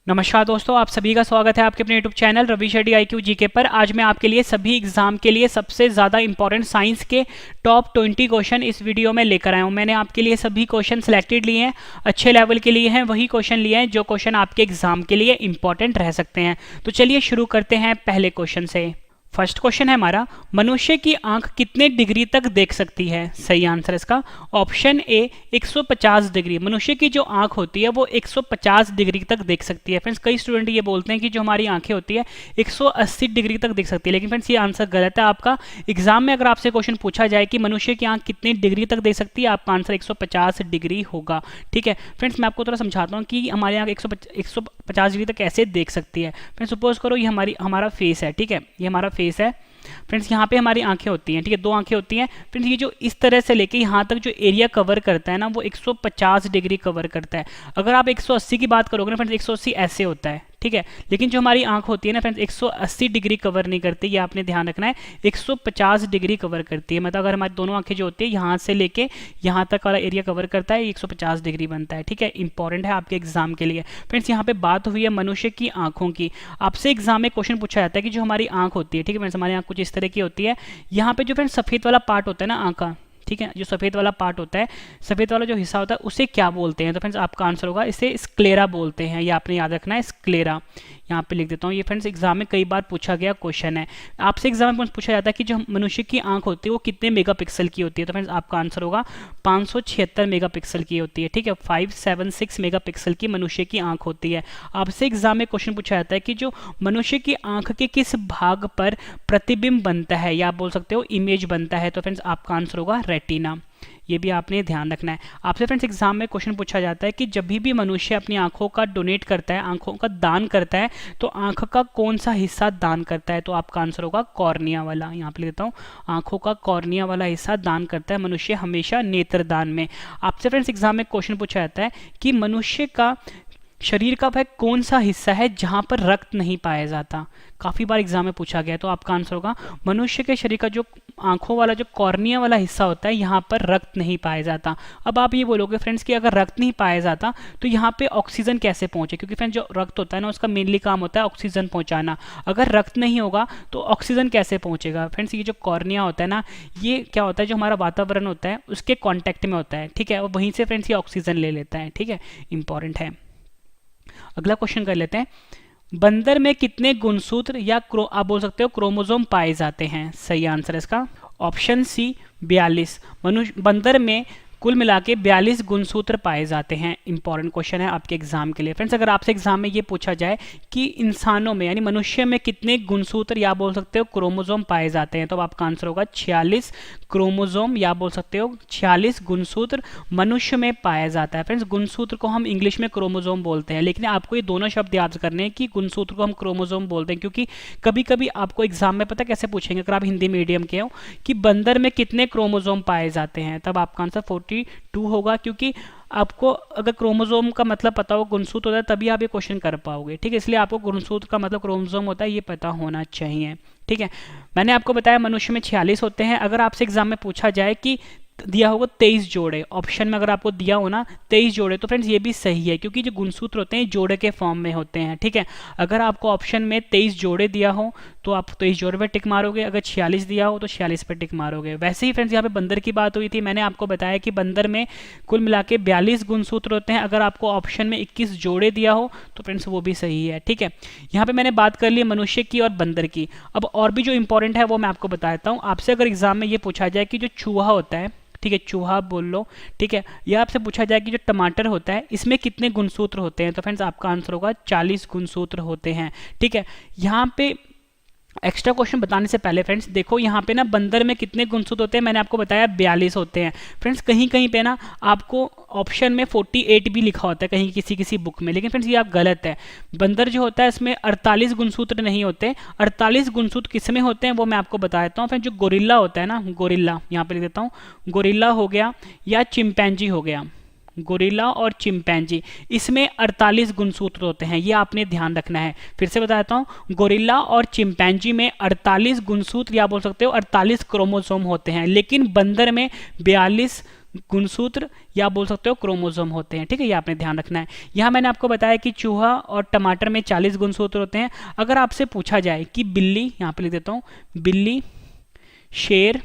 नमस्कार दोस्तों, आप सभी का स्वागत है आपके अपने YouTube channel Ravi Shetty IQ GK पर। आज मैं आपके लिए सभी एग्जाम के लिए सबसे ज़्यादा इंपॉर्टेंट साइंस के टॉप 20 क्वेश्चन इस वीडियो में लेकर आया हूँ। मैंने आपके लिए सभी क्वेश्चन सेलेक्टेड लिए हैं, अच्छे लेवल के लिए हैं, वही क्वेश्चन लिए हैं जो क्वेश्चन आपके एग्जाम के लिए इंपॉर्टेंट रह सकते हैं। तो चलिए शुरू करते हैं पहले क्वेश्चन से। फर्स्ट क्वेश्चन है हमारा, मनुष्य की आंख कितने डिग्री तक देख सकती है? सही आंसर इसका ऑप्शन ए 150 डिग्री। मनुष्य की जो आंख होती है वो 150 डिग्री तक देख सकती है। फ्रेंड्स, कई स्टूडेंट ये बोलते हैं कि जो हमारी आंखें होती है 180 डिग्री तक देख सकती है, लेकिन फ्रेंड्स ये आंसर गलत है आपका। एग्जाम में अगर आपसे क्वेश्चन पूछा जाए कि मनुष्य की आंख कितनी डिग्री तक देख सकती है, आपका आंसर 150 डिग्री होगा। ठीक है फ्रेंड्स, मैं आपको थोड़ा समझाता हूँ कि हमारी आंख 150 डिग्री तक कैसे देख सकती है। फ्रेंड्स, सपोज करो ये हमारा फेस है, ठीक है, ये हमारा फेस है। फ्रेंड्स, यहाँ पे हमारी आंखें होती हैं, ठीक है, दो आंखें होती हैं। फ्रेंड्स, ये जो इस तरह से लेके यहाँ तक जो एरिया कवर करता है ना, वो 150 डिग्री कवर करता है। अगर आप 180 की बात करोगे ना फ्रेंड्स, 180 ऐसे होता है, ठीक है, लेकिन जो हमारी आंख होती है ना फ्रेंड्स 180 डिग्री कवर नहीं करती, ये आपने ध्यान रखना है। 150 डिग्री कवर करती है, मतलब अगर हमारी दोनों आंखें जो होती है यहाँ से लेके यहाँ तक वाला एरिया कवर करता है, 150 डिग्री बनता है। ठीक है, इंपॉर्टेंट है आपके एग्जाम के लिए। फ्रेंड्स, यहाँ पे बात हुई है मनुष्य की आंखों की। आपसे एग्जाम में क्वेश्चन पूछा जाता है कि जो हमारी आंख होती है, ठीक है फ्रेंड्स, हमारी आंख कुछ इस तरह की होती है। यहाँ पे जो फ्रेंड्स सफेद वाला पार्ट होता है ना आंख का, ठीक है, जो सफ़ेद वाला पार्ट होता है, सफ़ेद वाला जो हिस्सा होता है उसे क्या बोलते हैं? तो फ्रेंड्स आपका आंसर होगा इसे स्क्लेरा बोलते हैं। ये आपने याद रखना है, स्क्लेरा। यहाँ पे लिख देता हूँ, ये फ्रेंड्स एग्जाम में कई बार पूछा गया क्वेश्चन है। आपसे एग्जाम में पूछा जाता है कि जो मनुष्य की आंख होती है वो कितने मेगापिक्सल की होती है? तो फ्रेंड्स आपका आंसर होगा 576 मेगापिक्सल की होती है। ठीक है, 576 मेगापिक्सल की मनुष्य की आंख होती है। आपसे एग्जाम में क्वेश्चन पूछा जाता है कि जो मनुष्य की आंख के किस भाग पर प्रतिबिंब बनता है, या आप बोल सकते हो इमेज बनता है? तो फ्रेंड्स आपका आंसर होगा रेटिना। ये भी आपने ध्यान रखना है। आपसे फ्रेंड्स एग्जाम में क्वेश्चन पूछा जाता है कि जब भी मनुष्य अपनी आंखों का डोनेट करता है, आंखों का दान करता है, तो आंख का कौन सा हिस्सा दान करता है? तो आपका आंसर होगा कॉर्निया वाला। यहाँ पे लेता हूँ, आंखों का कॉर्निया वाला हिस्सा दान करता है मनुष्य हमेशा नेत्रदान में। आपसे फ्रेंड्स एग्जाम में क्वेश्चन पूछा जाता है कि मनुष्य का शरीर का वह कौन सा हिस्सा है जहां पर रक्त नहीं पाया जाता? काफी बार एग्जाम में पूछा गया, तो आपका आंसर होगा मनुष्य के शरीर का जो आंखों वाला जो कॉर्निया वाला हिस्सा होता है, यहाँ पर रक्त नहीं पाया जाता। अब आप ये बोलोगे फ्रेंड्स कि अगर रक्त नहीं पाया जाता तो यहाँ पे ऑक्सीजन कैसे पहुंचे? क्योंकि फ्रेंड्स जो रक्त होता है ना उसका मेनली काम होता है ऑक्सीजन पहुंचाना। अगर रक्त नहीं होगा तो ऑक्सीजन कैसे पहुंचेगा? फ्रेंड्स, ये जो कॉर्निया होता है ना, ये क्या होता है, जो हमारा वातावरण होता है उसके कॉन्टेक्ट में होता है, ठीक है, और वहीं से फ्रेंड्स ये ऑक्सीजन ले लेता है। ठीक है, इंपॉर्टेंट है। अगला क्वेश्चन कर लेते हैं, बंदर में कितने गुणसूत्र या आप बोल सकते हो क्रोमोसोम पाए जाते हैं? सही आंसर इसका ऑप्शन सी 42। बंदर में कुल मिला के 42 गुणसूत्र पाए जाते हैं। इंपॉर्टेंट क्वेश्चन है आपके एग्जाम के लिए। फ्रेंड्स, अगर आपसे एग्जाम में ये पूछा जाए कि इंसानों में यानी मनुष्य में कितने गुणसूत्र या बोल सकते हो क्रोमोसोम पाए जाते हैं, तो आपका आंसर होगा 46 क्रोमोसोम, या बोल सकते हो 46 गुणसूत्र मनुष्य में पाया जाता है। फ्रेंड्स, गुणसूत्र को हम इंग्लिश में क्रोमोसोम बोलते हैं, लेकिन आपको ये दोनों शब्द याद करने हैं कि गुणसूत्र को हम क्रोमोसोम बोलते हैं, क्योंकि कभी कभी आपको एग्जाम में पता कैसे पूछेंगे, अगर आप हिंदी मीडियम के हो, कि बंदर में कितने क्रोमोसोम पाए जाते हैं, तब आपका आंसर 42 होगा। क्योंकि आपको अगर क्रोमोसोम का मतलब पता हो, गुणसूत्र होता है, तभी आप ये क्वेश्चन कर पाओगे। ठीक है, इसलिए आपको गुणसूत्र का मतलब क्रोमोसोम होता है ये पता होना चाहिए। ठीक है, मैंने आपको बताया मनुष्य में 46 होते हैं। अगर आपसे एग्जाम में पूछा जाए कि दिया होगा 23 जोड़े, ऑप्शन में अगर आपको दिया हो ना 23 जोड़े, तो फ्रेंड्स ये भी सही है, क्योंकि जो गुणसूत्र होते हैं जोड़े के फॉर्म में होते हैं। ठीक है, अगर आपको ऑप्शन में 23 जोड़े दिया हो तो आप 23 जोड़े पे टिक मारोगे, अगर 46 दिया हो तो 46 पे टिक मारोगे। वैसे ही फ्रेंड्स यहाँ पे बंदर की बात हुई थी, मैंने आपको बताया कि बंदर में कुल मिला के 42 गुणसूत्र होते हैं। अगर आपको ऑप्शन में 21 जोड़े दिया हो तो फ्रेंड्स वो भी सही है। ठीक है, यहाँ पे मैंने बात कर ली मनुष्य की और बंदर की। अब और भी जो इंपॉर्टेंट है वो मैं आपको बताता हूँ। आपसे अगर एग्जाम में ये पूछा जाए कि जो चूहा होता है, ठीक है, चूहा बोल लो, ठीक है, या आपसे पूछा जाए कि जो टमाटर होता है इसमें कितने गुणसूत्र होते हैं, तो फ्रेंड्स आपका आंसर होगा 40 गुणसूत्र होते हैं। ठीक है, यहाँ पे एक्स्ट्रा क्वेश्चन बताने से पहले फ्रेंड्स देखो यहाँ पे ना बंदर में कितने गुणसूत्र होते हैं, मैंने आपको बताया 42 होते हैं। फ्रेंड्स, कहीं कहीं पे ना आपको ऑप्शन में 48 भी लिखा होता है कहीं किसी किसी बुक में, लेकिन फ्रेंड्स ये आप गलत है। बंदर जो होता है इसमें 48 गुणसूत्र नहीं होते। 48 गुणसूत्र किस में होते हैं वो मैं आपको बता देता हूँ। फ्रेंड्स, जो गोरिल्ला होता है ना, गोरिल्ला यहाँ पे लिख देता हूँ, गोरिल्ला हो गया या चिंपैंजी हो गया, गोरिल्ला और चिंपैंजी, इसमें 48 गुणसूत्र होते हैं, ये आपने ध्यान रखना है। फिर से बताता हूँ, गोरिल्ला और चिंपैंजी में 48 गुणसूत्र या बोल सकते हो 48 क्रोमोसोम होते हैं, लेकिन बंदर में 42 गुणसूत्र या बोल सकते हो क्रोमोसोम होते हैं, ठीक है, ये आपने ध्यान रखना है। यहाँ मैंने आपको बताया कि चूहा और टमाटर में 40 गुणसूत्र होते हैं। अगर आपसे पूछा जाए कि बिल्ली, यहाँ पे लिख देता हूँ, बिल्ली, शेर,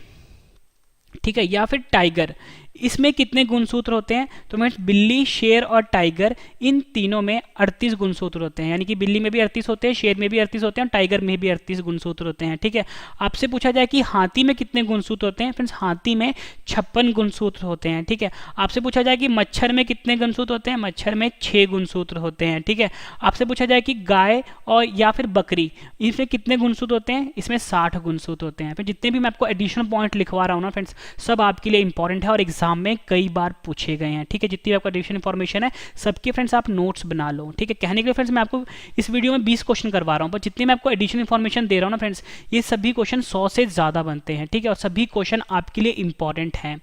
ठीक है, या फिर टाइगर, इसमें कितने गुणसूत्र होते हैं, तो मैं बिल्ली, शेर और टाइगर इन तीनों में 38 गुणसूत्र होते हैं। यानी कि बिल्ली में भी 38 होते हैं, शेर में भी 38 होते हैं और टाइगर में भी 38 गुणसूत्र होते हैं, ठीक है। आपसे पूछा जाए कि हाथी में कितने गुणसूत्र होते हैं, फ्रेंड्स हाथी में 56 गुणसूत्र होते हैं, ठीक है। आपसे पूछा जाए कि मच्छर में कितने गुणसूत्र होते हैं, मच्छर में 6 गुणसूत्र होते हैं, ठीक है। आपसे पूछा जाए कि गाय और या फिर बकरी, इसमें कितने गुणसूत्र होते हैं, इसमें 60 गुणसूत्र होते हैं। फिर जितने भी मैं आपको एडिशनल पॉइंट लिखवा रहा हूँ ना फ्रेंड्स, सब आपके लिए इंपॉर्टेंट है और एग्जाम में कई बार पूछे गए हैं, ठीक है। जितनी आपका एडिशनल इन्फॉर्मेशन है सबके फ्रेंड्स आप नोट्स बना लो, ठीक है। कहने के लिए फ्रेंड्स मैं आपको इस वीडियो में 20 क्वेश्चन करवा रहा हूं, पर जितनी मैं आपको एडिशनल इन्फॉर्मेशन दे रहा हूं ना फ्रेंड्स, ये सभी क्वेश्चन 100 से ज़्यादा बनते हैं, ठीक है, और सभी क्वेश्चन आपके लिए इंपॉर्टेंट हैं।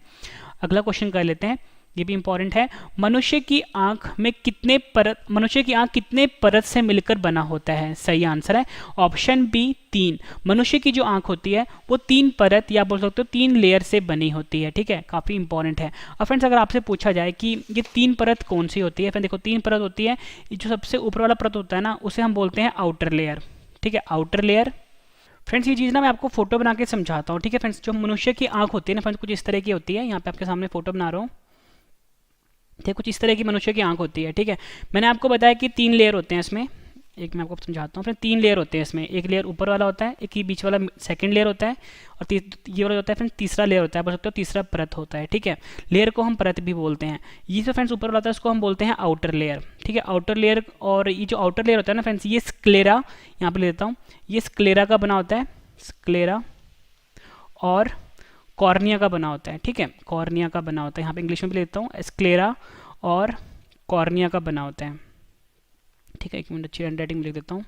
अगला क्वेश्चन कर लेते हैं, ये भी इंपॉर्टेंट है। मनुष्य की आंख कितने परत से मिलकर बना होता है, सही आंसर है ऑप्शन बी 3। मनुष्य की जो आंख होती है वो 3 परत या बोल सकते हो 3 लेयर से बनी होती है, ठीक है, काफी इंपॉर्टेंट है। और फ्रेंड्स अगर आपसे पूछा जाए कि ये 3 परत कौन सी होती है, फिर देखो 3 परत होती है, जो सबसे ऊपर वाला परत होता है ना उसे हम बोलते हैं आउटर लेयर, ठीक है, आउटर लेयर। फ्रेंड्स ये चीज़ ना मैं आपको फोटो बना के समझाता हूँ, ठीक है। फ्रेंड्स जो मनुष्य की आंख होती है ना फ्रेंड्स, कुछ इस तरह की होती है, यहाँ पे आपके सामने फोटो बना रहा हूँ, ठीक, कुछ इस तरह की मनुष्य की आंख होती है, ठीक है। मैंने आपको बताया कि 3 लेयर होते हैं इसमें, एक मैं आपको समझाता हूँ। फिर 3 लेयर होते हैं इसमें, एक लेयर ऊपर वाला होता है, एक ही बीच वाला सेकंड लेयर होता है, और ये वाला होता है फ्रेंड्स तीसरा लेयर होता है, बोल सकते हो तीसरा परत होता है, ठीक है। लेयर को हम परत भी बोलते हैं। ये जो फ्रेंड्स ऊपर वाला होता है उसको हम बोलते हैं आउटर लेयर, ठीक है, आउटर लेयर। और ये जो आउटर लेयर होता है ना फ्रेंड्स, ये स्क्लेरा, यहाँ पर ले लेता हूँ, ये स्क्लेरा का बना होता है, स्क्लेरा, और कॉर्निया का बना होता है, ठीक है, कॉर्निया का बना होता है, यहाँ पे इंग्लिश में भी लेता हूँ, स्क्लेरा और कॉर्निया का बना होता है, ठीक है। एक मिनट अच्छी हैंड राइटिंग लिख देता हूँ,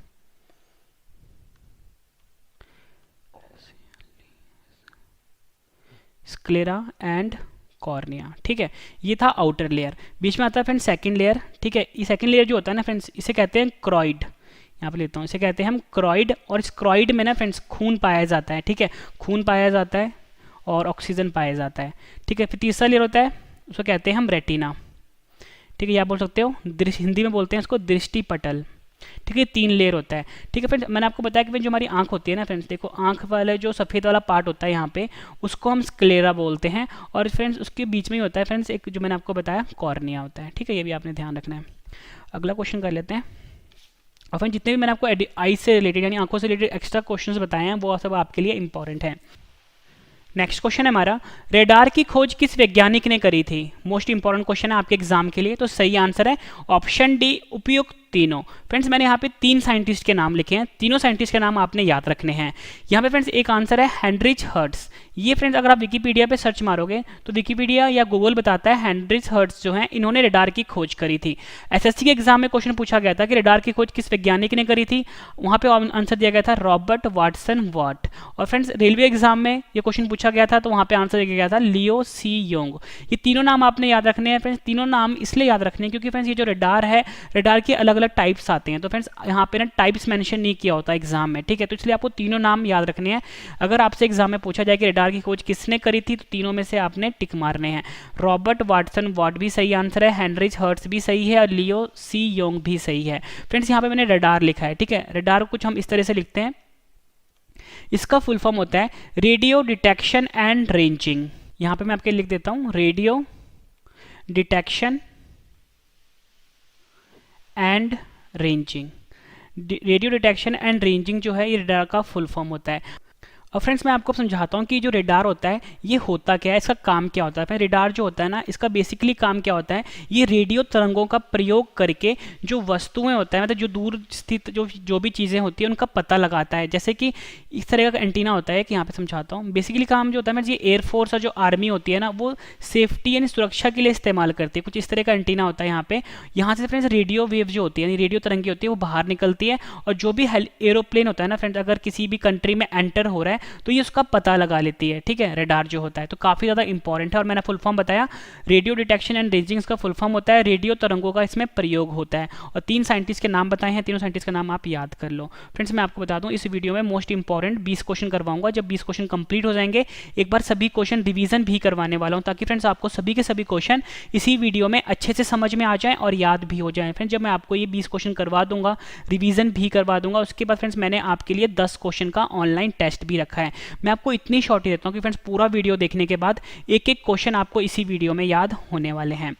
स्क्लेरा एंड कॉर्निया, ठीक है। ये था आउटर लेयर। बीच में आता है फ्रेंड्स सेकंड लेयर, ठीक है। ये सेकंड लेयर जो होता है ना फ्रेंड्स, इसे कहते हैं क्रोइड, यहाँ पे लेता हूँ, इसे कहते हैं हम क्रोइड। और इस क्रोइड में ना फ्रेंड्स खून पाया जाता है, ठीक है, खून पाया जाता है और ऑक्सीजन पाया जाता है, ठीक है। फिर तीसरा लेयर होता है, उसको कहते हैं हम रेटिना, ठीक है, या बोल सकते हो हिंदी में बोलते हैं इसको दृष्टि पटल, ठीक है। 3 लेयर होता है, ठीक है। फ्रेंड्स मैंने आपको बताया कि जो हमारी आंख होती है ना फ्रेंड्स, देखो आंख वाले जो सफ़ेद वाला पार्ट होता है यहाँ पे, उसको हम स्क्लेरा बोलते हैं, और फ्रेंड्स उसके बीच में ही होता है फ्रेंड्स एक जो मैंने आपको बताया कॉर्निया होता है, ठीक है, ये भी आपने ध्यान रखना है। अगला क्वेश्चन कर लेते हैं। और फ्रेंड्स जितने भी मैंने आपको आई से रिलेटेड यानी आंखों से रिलेटेड एक्स्ट्रा क्वेश्चन बताए हैं वो सब आपके लिए इंपॉर्टेंट है। नेक्स्ट क्वेश्चन है हमारा, रेडार की खोज किस वैज्ञानिक ने करी थी। मोस्ट इंपॉर्टेंट क्वेश्चन है आपके एग्जाम के लिए, तो सही आंसर है ऑप्शन डी, उपयुक्त तीनों। फ्रेंड्स मैंने यहाँ पे 3 साइंटिस्ट के नाम लिखे हैं, तीनों साइंटिस्ट के नाम आपने याद रखने हैं। यहाँ पे फ्रेंड्स एक आंसर है हेनरिच हर्ट्ज। ये फ्रेंड्स अगर आप विकीपीडिया पे सर्च मारोगे तो विकीपीडिया या गूगल बताता है हेनरिच हर्ट्ज जो है इन्होंने रेडार की खोज करी थी। एसएससी के एग्जाम में क्वेश्चन पूछा गया था कि रेडार की खोज किस वैज्ञानिक ने करी थी, वहाँ पे आंसर दिया गया था रॉबर्ट वाटसन वाट। और फ्रेंड्स रेलवे एग्जाम में ये क्वेश्चन पूछा गया था तो वहाँ पे आंसर दिया गया था लियो सी योंग। ये तीनों नाम आपने याद रखने हैं फ्रेंड्स, तीनों नाम इसलिए याद रखने हैं क्योंकि फ्रेंड्स ये जो रेडार है, रेडार के अलग अलग टाइप्स आते हैं, तो फ्रेंड्स यहाँ पे ना टाइप्स मेंशन नहीं किया होता एग्जाम में, ठीक है, तो इसलिए आपको तीनों नाम याद रखने हैं। अगर आपसे एग्जाम में पूछा जाए कि रेडार की खोज किसने करी थी तो तीनों में से आपने टिक मारने हैं। रॉबर्ट वाटसन वाट भी सही आंसर है, हेनरिच हर्ट्ज भी सही है और लियो सी योंग भी सही है। फ्रेंड्स यहाँ पे मैंने रेडार लिखा है, ठीक है, रेडार कुछ हम इस तरह से लिखते हैं, इसका फुल फॉर्म होता है रेडियो डिटेक्शन एंड रेंजिंग। यहाँ पे मैं आपके लिख देता हूँ radio detection and ranging. Radio detection and ranging जो है ये रेडार का फुल फॉर्म होता है। और फ्रेंड्स मैं आपको समझाता हूँ कि जो रेडार होता है ये होता क्या है, इसका काम क्या होता है। रेडार जो होता है ना, इसका बेसिकली काम क्या होता है, ये रेडियो तरंगों का प्रयोग करके जो वस्तुएं होता है, मतलब जो दूर स्थित जो भी चीज़ें होती हैं उनका पता लगाता है। जैसे कि इस तरह का एंटीना होता है कि यहाँ पे समझाता हूँ। बेसिकली काम जो होता है, ये एयरफोर्स और जो आर्मी होती है ना वो सेफ्टी यानी सुरक्षा के लिए इस्तेमाल करती है। कुछ इस तरह का एंटीना होता है यहाँ पे, यहाँ से फ्रेंड्स रेडियो वेव जो होती है यानी रेडियो तरंगी होती है वो बाहर निकलती है, और जो भी एरोप्लेन होता है ना फ्रेंड्स, अगर किसी भी कंट्री में एंटर हो रहा है तो ये उसका पता लगा लेती है, ठीक है, रेडार जो होता है। तो काफ़ी ज़्यादा इंपॉर्टेंट है। और मैंने फुल फॉर्म बताया, रेडियो डिटेक्शन एंड रेंजिंग्स का फुल फॉर्म होता है रेडियो तरंगों का इसमें प्रयोग होता है। और 3 साइंटिस्ट के नाम बताए हैं, तीनों साइंटिस्ट का नाम आप याद कर लो। फ्रेंड्स मैं आपको बता दूं, इस वीडियो में मोस्ट इंपॉर्टेंट 20 क्वेश्चन करवाऊंगा। जब 20 क्वेश्चन कंप्लीट हो जाएंगे एक बार सभी क्वेश्चन रिवीजन भी करवाने वाला हूं, ताकि फ्रेंड्स आपको सभी के सभी क्वेश्चन इसी वीडियो में अच्छे से समझ में आ जाएं और याद भी हो जाएं। फ्रेंड्स जब मैं आपको ये 20 क्वेश्चन करवा दूंगा, रिवीजन भी करवा दूंगा, उसके बाद फ्रेंड्स मैंने आपके लिए 10 क्वेश्चन का ऑनलाइन टेस्ट भी रखा है। मैं आपको इतनी शॉर्ट ही देता हूं कि फ्रेंड्स पूरा वीडियो देखने के बाद एक एक क्वेश्चन आपको इसी वीडियो में याद होने वाले हैं।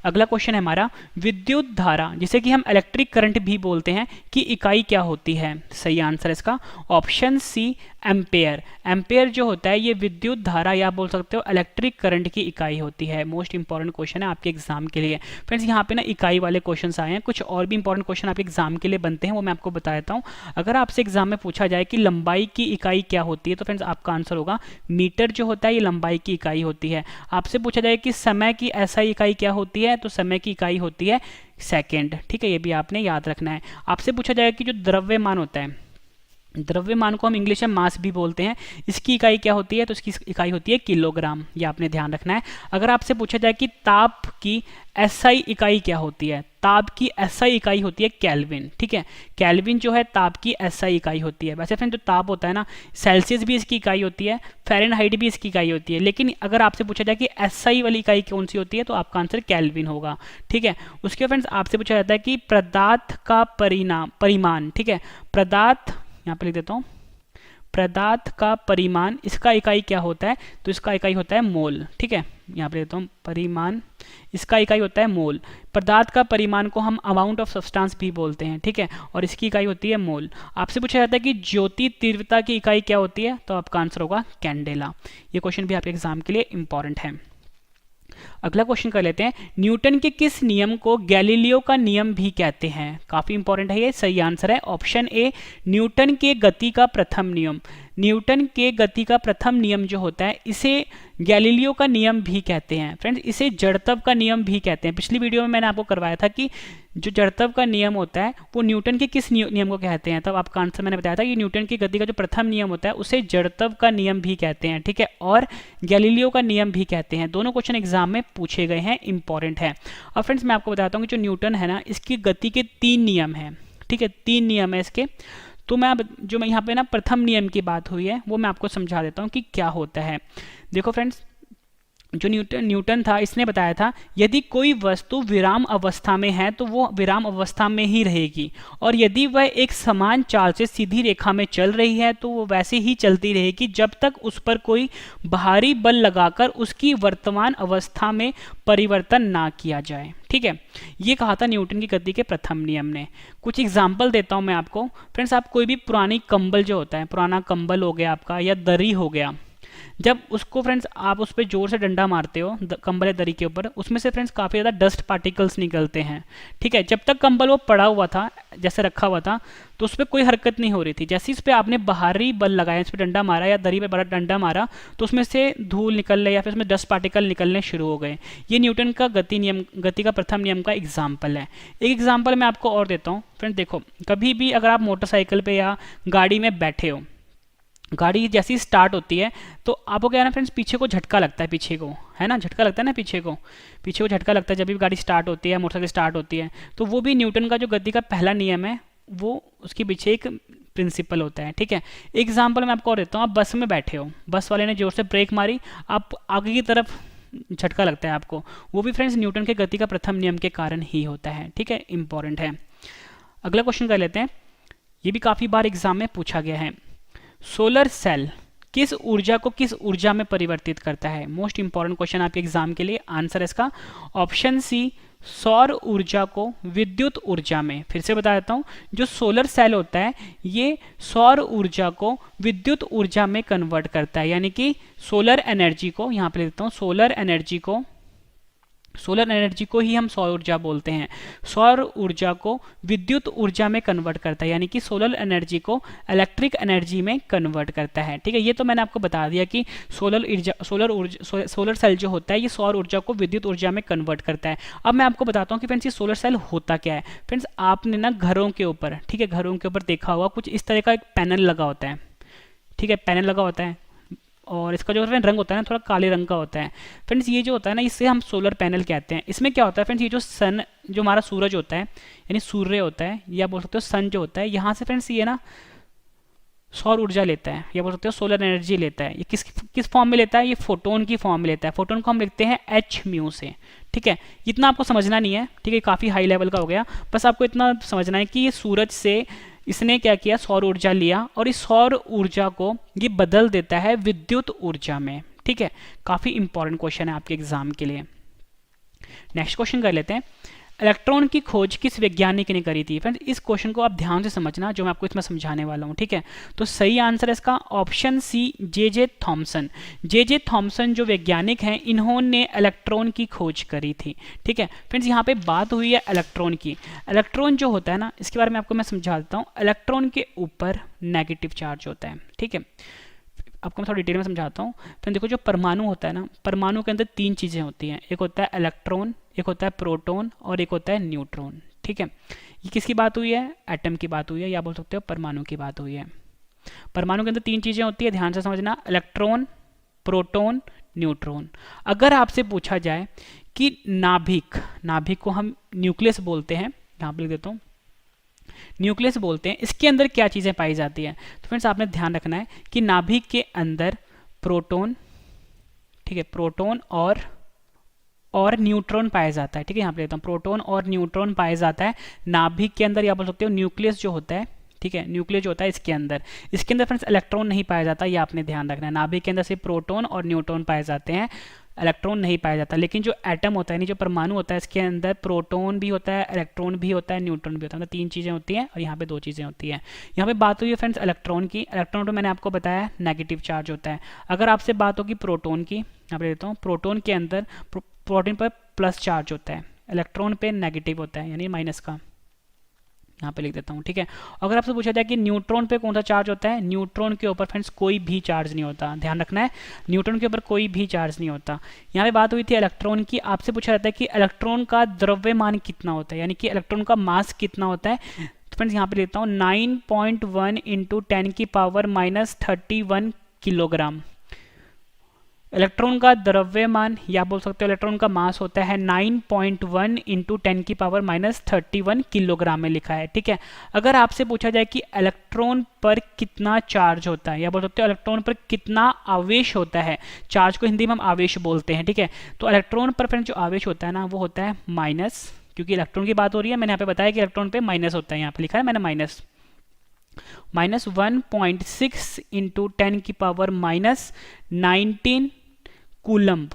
अगला क्वेश्चन है हमारा, विद्युत धारा जिसे कि हम इलेक्ट्रिक करंट भी बोलते हैं की इकाई क्या होती है? सही आंसर इसका ऑप्शन सी, एम्पेयर। एम्पेयर जो होता है ये विद्युत धारा या बोल सकते हो इलेक्ट्रिक करंट की इकाई होती है। मोस्ट इंपॉर्टेंट क्वेश्चन है आपके एग्जाम के लिए। फ्रेंड्स यहाँ पे ना इकाई वाले क्वेश्चन आए हैं, कुछ और भी इंपॉर्टेंट क्वेश्चन आपके एग्जाम के लिए बनते हैं, वो मैं आपको बता देता हूँ। अगर आपसे एग्जाम में पूछा जाए कि लंबाई की इकाई क्या होती है, तो फ्रेंड्स आपका आंसर होगा मीटर जो होता है ये लंबाई की इकाई होती है। आपसे पूछा जाए कि समय की एसआई इकाई क्या होती है, तो समय की इकाई होती है सेकेंड, ठीक है, ये भी आपने याद रखना है। आपसे पूछा जाए कि जो द्रव्यमान होता है, द्रव्यमान को हम इंग्लिश में मास भी बोलते हैं, इसकी इकाई क्या होती है, तो इसकी इकाई होती है किलोग्राम, ये आपने ध्यान रखना है। अगर आपसे पूछा जाए कि ताप की एसआई इकाई क्या होती है, ताप की एसआई इकाई होती है केल्विन, ठीक है, केल्विन जो है ताप की एसआई इकाई होती है। वैसे फ्रेंड जो ताप होता है ना, सेल्सियस भी इसकी इकाई होती है, फ़ारेनहाइट भी इसकी इकाई होती है, लेकिन अगर आपसे पूछा जाए कि एसआई वाली इकाई कौन सी होती है, तो आपका आंसर केल्विन होगा, ठीक है। उसके फ्रेंड्स आपसे पूछा जाता है कि पदार्थ का परिमाण, ठीक है, पदार्थ, यहाँ पे लिख देता हूँ, पदार्थ का परिमाण, इसका इकाई क्या होता है, तो इसका इकाई होता है मोल, ठीक है, यहाँ पे देता हूँ परिमाण, इसका इकाई होता है मोल। पदार्थ का परिमाण को हम अमाउंट ऑफ सब्सटेंस भी बोलते हैं, ठीक है, और इसकी इकाई होती है मोल। आपसे पूछा जाता है कि ज्योति तीव्रता की इकाई क्या होती है, तो आपका आंसर होगा कैंडेला। ये क्वेश्चन भी आपके एग्जाम के लिए इंपॉर्टेंट है। अगला क्वेश्चन कर लेते हैं, न्यूटन के किस नियम को गैलीलियो का नियम भी कहते हैं? काफी इंपॉर्टेंट है ये। सही आंसर है ऑप्शन ए, न्यूटन के गति का प्रथम नियम। न्यूटन के गति का प्रथम नियम जो होता है इसे गैलीलियो का नियम भी कहते हैं। फ्रेंड्स इसे जड़त्व का नियम भी कहते हैं। पिछली वीडियो में मैंने आपको करवाया था कि जो जड़त्व का नियम होता है वो न्यूटन के किस नियम को कहते हैं, तब आपका आंसर मैंने बताया था कि न्यूटन की गति का जो प्रथम नियम होता है उसे जड़त्व का नियम भी कहते हैं, ठीक है, और गैलीलियो का नियम भी कहते हैं। दोनों क्वेश्चन एग्जाम में पूछे गए हैं, इंपॉर्टेंट है। और फ्रेंड्स मैं आपको बताता हूँ कि जो न्यूटन है ना, इसकी गति के 3 नियम हैं, ठीक है, 3 नियम है इसके। तो मैं जो मैं यहाँ पे ना प्रथम नियम की बात हुई है वो मैं आपको समझा देता हूँ कि क्या होता है। देखो फ्रेंड्स, जो न्यूटन था इसने बताया था यदि कोई वस्तु विराम अवस्था में है तो वो विराम अवस्था में ही रहेगी, और यदि वह एक समान चाल से सीधी रेखा में चल रही है तो वो वैसे ही चलती रहेगी जब तक उस पर कोई बाहरी बल लगाकर उसकी वर्तमान अवस्था में परिवर्तन ना किया जाए, ठीक है। ये कहा था न्यूटन की गति के प्रथम नियम ने। कुछ एग्जाम्पल देता हूं मैं आपको। फ्रेंड्स आप कोई भी पुरानी कंबल जो होता है, पुराना कंबल हो गया आपका या दरी हो गया, जब उसको फ्रेंड्स आप उस पर जोर से डंडा मारते हो कंबल या दरी के ऊपर, उसमें से फ्रेंड्स काफ़ी ज़्यादा डस्ट पार्टिकल्स निकलते हैं, ठीक है। जब तक कंबल वो पड़ा हुआ था, जैसे रखा हुआ था, तो उस पर कोई हरकत नहीं हो रही थी। जैसे इस पर आपने बाहरी बल लगाया, इस पर डंडा मारा या दरी पे बड़ा डंडा मारा, तो उसमें से धूल निकलने या फिर उसमें डस्ट पार्टिकल निकलने शुरू हो गए। ये न्यूटन का गति का प्रथम नियम का एग्जाम्पल है। एक एग्जाम्पल मैं आपको और देता हूँ। फ्रेंड्स देखो, कभी भी अगर आप मोटरसाइकिल पे या गाड़ी में बैठे हो, गाड़ी जैसी स्टार्ट होती है तो आपको क्या है ना फ्रेंड्स, पीछे को झटका लगता है, पीछे को है ना, झटका लगता है ना, पीछे को झटका लगता है जब भी गाड़ी स्टार्ट होती है, मोटरसाइकिल स्टार्ट होती है। तो वो भी न्यूटन का जो गति का पहला नियम है वो उसके पीछे एक प्रिंसिपल होता है, ठीक है। एग्जाम्पल मैं आपको और देता हूँ। आप बस में बैठे हो, बस वाले ने जोर से ब्रेक मारी, आप आगे की तरफ झटका लगता है आपको, वो भी फ्रेंड्स न्यूटन के गति का प्रथम नियम के कारण ही होता है, ठीक है, इंपॉर्टेंट है। अगला क्वेश्चन कर लेते हैं, ये भी काफ़ी बार एग्जाम में पूछा गया है। सोलर सेल किस ऊर्जा को किस ऊर्जा में परिवर्तित करता है? मोस्ट इंपॉर्टेंट क्वेश्चन आपके एग्जाम के लिए। आंसर है इसका ऑप्शन सी, सौर ऊर्जा को विद्युत ऊर्जा में। फिर से बता देता हूँ, जो सोलर सेल होता है ये सौर ऊर्जा को विद्युत ऊर्जा में कन्वर्ट करता है, यानी कि सोलर एनर्जी को, यहाँ पे लिख देता हूँ, सोलर एनर्जी को ही हम सौर ऊर्जा बोलते हैं। सौर ऊर्जा को विद्युत ऊर्जा में कन्वर्ट करता है, यानी कि सोलर एनर्जी को इलेक्ट्रिक एनर्जी में कन्वर्ट करता है, ठीक है। ये तो मैंने आपको बता दिया कि सोलर सेल जो होता है ये सौर ऊर्जा को विद्युत ऊर्जा में कन्वर्ट करता है। अब मैं आपको बताता हूँ कि फ्रेंड्स ये सोलर सेल होता क्या है। फ्रेंड्स आपने ना घरों के ऊपर, ठीक है, घरों के ऊपर देखा होगा कुछ इस तरह का एक पैनल लगा होता है, ठीक ठीक है, पैनल लगा होता है और इसका जो रंग होता है ना थोड़ा काले रंग का होता है फ्रेंड्स। ये जो होता है ना इससे हम सोलर पैनल कहते हैं। इसमें क्या होता है फ्रेंड्स, ये जो सन जो हमारा सूरज होता है यानी सूर्य होता है या बोल सकते हो सन जो होता है, यहाँ से फ्रेंड्स ये ना सौर ऊर्जा लेता है या बोल सकते हो सोलर एनर्जी लेता है। ये किस फॉर्म में लेता है, ये फोटोन की फॉर्म में लेता है। फोटोन को हम लिखते हैं एच म्यू से, ठीक है। इतना आपको समझना नहीं है, ठीक है, काफ़ी हाई लेवल का हो गया। बस आपको इतना समझना है कि ये सूरज से इसने क्या किया, सौर ऊर्जा लिया और इस सौर ऊर्जा को ये बदल देता है विद्युत ऊर्जा में, ठीक है। काफ़ी इंपॉर्टेंट क्वेश्चन है आपके एग्जाम के लिए। नेक्स्ट क्वेश्चन कर लेते हैं, इलेक्ट्रॉन की खोज किस वैज्ञानिक ने करी थी। फ्रेंड्स इस क्वेश्चन को आप ध्यान से समझना जो मैं आपको इसमें समझाने वाला हूँ, ठीक है। तो सही आंसर है इसका option C, J Thomson. J Thomson जो वैज्ञानिक हैं इन्होंने इलेक्ट्रॉन की खोज करी थी, ठीक है। फ्रेंड्स यहाँ पे बात हुई है इलेक्ट्रॉन की। इलेक्ट्रॉन जो होता है ना इसके बारे में आपको मैं समझा देता हूँ। इलेक्ट्रॉन के ऊपर नेगेटिव चार्ज होता है, ठीक है। आपको मैं थोड़ा डिटेल में समझाता हूँ। फिर देखो जो परमाणु होता है ना, परमाणु के अंदर तीन चीज़ें होती हैं, एक होता है इलेक्ट्रॉन, एक होता है प्रोटॉन और एक होता है न्यूट्रॉन, ठीक है। ये किसकी बात हुई है, एटम की बात हुई है या बोल सकते हो परमाणु की बात हुई है। परमाणु के अंदर तीन चीज़ें होती है, ध्यान से समझना, इलेक्ट्रॉन, प्रोटॉन, न्यूट्रॉन। अगर आपसे पूछा जाए कि नाभिक, नाभिक को हम न्यूक्लियस बोलते हैं, यहाँ पर लिख देता हूँ न्यूक्लियस बोलते हैं, इसके अंदर क्या चीज़ें पाई जाती हैं। तो फ्रेंड्स आपने ध्यान रखना है कि नाभिक के अंदर प्रोटॉन, ठीक है, प्रोटॉन और न्यूट्रॉन पाया जाता है, ठीक है। यहाँ पे लेता हूँ प्रोटॉन और न्यूट्रॉन पाया जाता है नाभिक के अंदर या बोल सकते हो न्यूक्लियस जो होता है, ठीक है, न्यूक्लियस जो होता है इसके अंदर फ्रेंड्स इलेक्ट्रॉन नहीं पाया जाता, ये आपने ध्यान रखना है। नाभिक के अंदर सिर्फ प्रोटॉन और न्यूट्रॉन पाए जाते हैं, इलेक्ट्रॉन नहीं पाया जाता। लेकिन जो एटम होता है यानी जो परमाणु होता है इसके अंदर प्रोटॉन भी होता है, इलेक्ट्रॉन भी होता है, न्यूट्रॉन भी होता है, मतलब तीन चीज़ें होती हैं और यहाँ पे दो चीज़ें होती हैं। यहाँ पे बात हुई है फ्रेंड्स इलेक्ट्रॉन की। इलेक्ट्रॉन तो मैंने आपको बताया नेगेटिव चार्ज होता है। अगर आपसे बात होगी प्रोटॉन की, यहाँ पे देता हूँ, प्रोटॉन के अंदर प्रोटॉन पर प्लस चार्ज होता है, इलेक्ट्रॉन पे नेगेटिव होता है यानी माइनस का, यहाँ पे लिख देता हूँ, ठीक है। अगर आपसे पूछा जाए कि न्यूट्रॉन पे कौन सा चार्ज होता है, न्यूट्रॉन के ऊपर फ्रेंड्स कोई भी चार्ज नहीं होता, ध्यान रखना है, न्यूट्रॉन के ऊपर कोई भी चार्ज नहीं होता। यहाँ पे बात हुई थी इलेक्ट्रॉन की। आपसे पूछा जाता है कि इलेक्ट्रॉन का द्रव्यमान कितना होता है, यानी कि इलेक्ट्रॉन का मास कितना होता है। तो फ्रेंड्स यहाँ पे लेता हूँ 9.1 इंटू 10⁻³ किलोग्राम। इलेक्ट्रॉन का द्रव्यमान या बोल सकते हो इलेक्ट्रॉन का मास होता है 9.1 इंटू 10⁻³ किलोग्राम में लिखा है, ठीक है। अगर आपसे पूछा जाए कि इलेक्ट्रॉन पर कितना चार्ज होता है या बोल सकते हो इलेक्ट्रॉन पर कितना आवेश होता है, चार्ज को हिंदी में हम आवेश बोलते हैं, ठीक है। तो इलेक्ट्रॉन पर फ्रेंड जो आवेश होता है ना वो होता है माइनस, क्योंकि इलेक्ट्रॉन की बात हो रही है, मैंने यहाँ पे बताया कि इलेक्ट्रॉन पे माइनस होता है, यहाँ पे लिखा है मैंने माइनस 1.6 इंटू 10⁻⁻19 कूलम्ब,